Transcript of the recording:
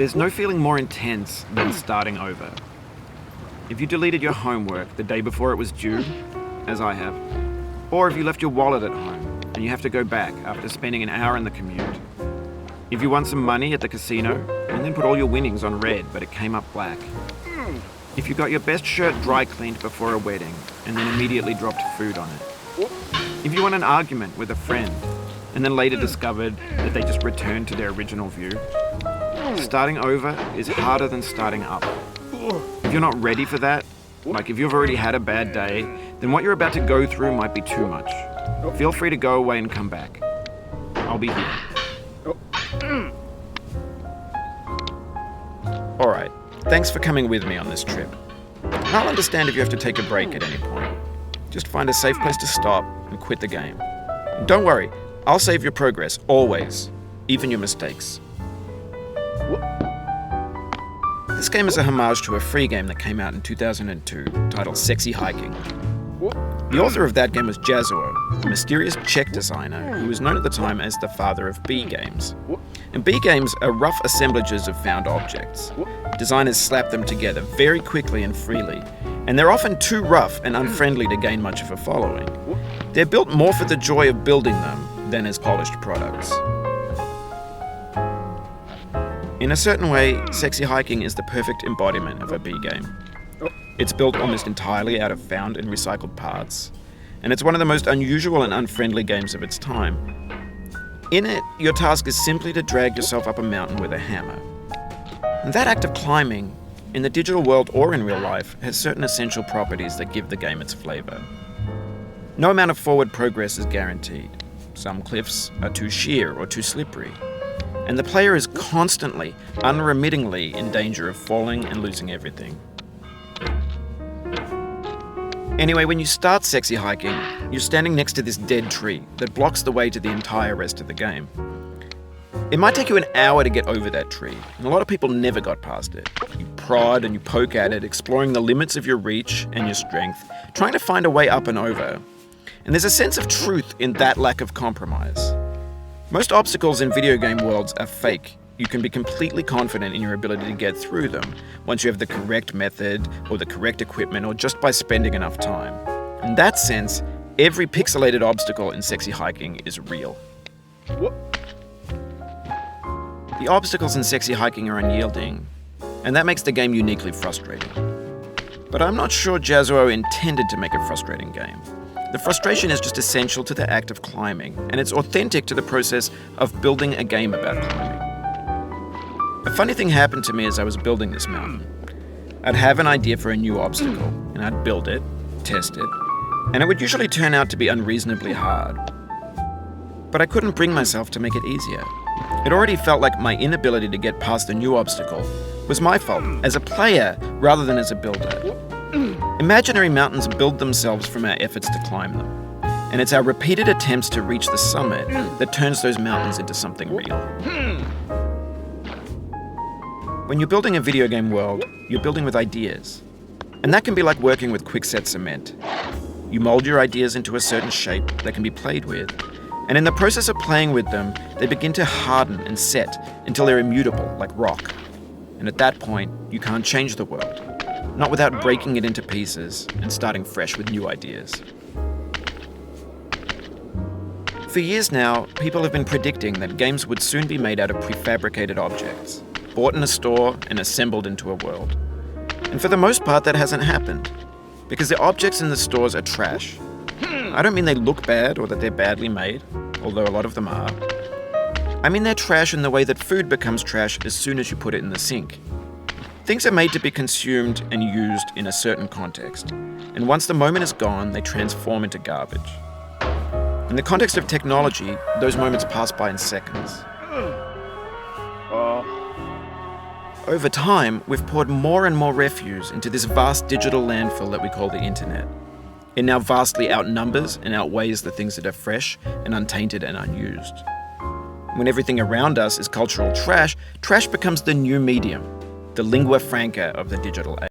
There's no feeling more intense than starting over. If you deleted your homework the day before it was due, as I have, or if you left your wallet at home and you have to go back after spending an hour in the commute. If you won some money at the casino and then put all your winnings on red but it came up black. If you got your best shirt dry cleaned before a wedding and then immediately dropped food on it. If you won an argument with a friend and then later discovered that they just returned to their original view. Starting over is harder than starting up. If you're not ready for that, like if you've already had a bad day, then what you're about to go through might be too much. Feel free to go away and come back. I'll be here. Alright, thanks for coming with me on this trip. I'll understand if you have to take a break at any point. Just find a safe place to stop and quit the game. And don't worry, I'll save your progress, always, even your mistakes. This game is a homage to a free game that came out in 2002 titled Sexy Hiking. The author of that game was Jazzuo, a mysterious Czech designer who was known at the time as the father of B games. And B games are rough assemblages of found objects. Designers slap them together very quickly and freely, and they're often too rough and unfriendly to gain much of a following. They're built more for the joy of building them than as polished products. In a certain way, Sexy Hiking is the perfect embodiment of a B game. It's built almost entirely out of found and recycled parts, and it's one of the most unusual and unfriendly games of its time. In it, your task is simply to drag yourself up a mountain with a hammer. And that act of climbing, in the digital world or in real life, has certain essential properties that give the game its flavor. No amount of forward progress is guaranteed. Some cliffs are too sheer or too slippery. And the player is constantly, unremittingly in danger of falling and losing everything. Anyway, when you start Sexy Hiking, you're standing next to this dead tree that blocks the way to the entire rest of the game. It might take you an hour to get over that tree, and a lot of people never got past it. You prod and you poke at it, exploring the limits of your reach and your strength, trying to find a way up and over. And there's a sense of truth in that lack of compromise. Most obstacles in video game worlds are fake. You can be completely confident in your ability to get through them once you have the correct method or the correct equipment or just by spending enough time. In that sense, every pixelated obstacle in Sexy Hiking is real. The obstacles in Sexy Hiking are unyielding, and that makes the game uniquely frustrating. But I'm not sure Jazzuo intended to make a frustrating game. The frustration is just essential to the act of climbing, and it's authentic to the process of building a game about climbing. A funny thing happened to me as I was building this mountain. I'd have an idea for a new obstacle, and I'd build it, test it, and it would usually turn out to be unreasonably hard. But I couldn't bring myself to make it easier. It already felt like my inability to get past the new obstacle was my fault as a player rather than as a builder. Imaginary mountains build themselves from our efforts to climb them, and it's our repeated attempts to reach the summit that turns those mountains into something real. When you're building a video game world, you're building with ideas, and that can be like working with quickset cement. You mold your ideas into a certain shape that can be played with, and in the process of playing with them, they begin to harden and set until they're immutable, like rock. And at that point, you can't change the world. Not without breaking it into pieces and starting fresh with new ideas. For years now, people have been predicting that games would soon be made out of prefabricated objects, bought in a store and assembled into a world. And for the most part, that hasn't happened, because the objects in the stores are trash. I don't mean they look bad or that they're badly made, although a lot of them are. I mean they're trash in the way that food becomes trash as soon as you put it in the sink. Things are made to be consumed and used in a certain context, and once the moment is gone, they transform into garbage. In the context of technology, those moments pass by in seconds. Over time, we've poured more and more refuse into this vast digital landfill that we call the internet. It now vastly outnumbers and outweighs the things that are fresh and untainted and unused. When everything around us is cultural trash, trash becomes the new medium, the lingua franca of the digital age.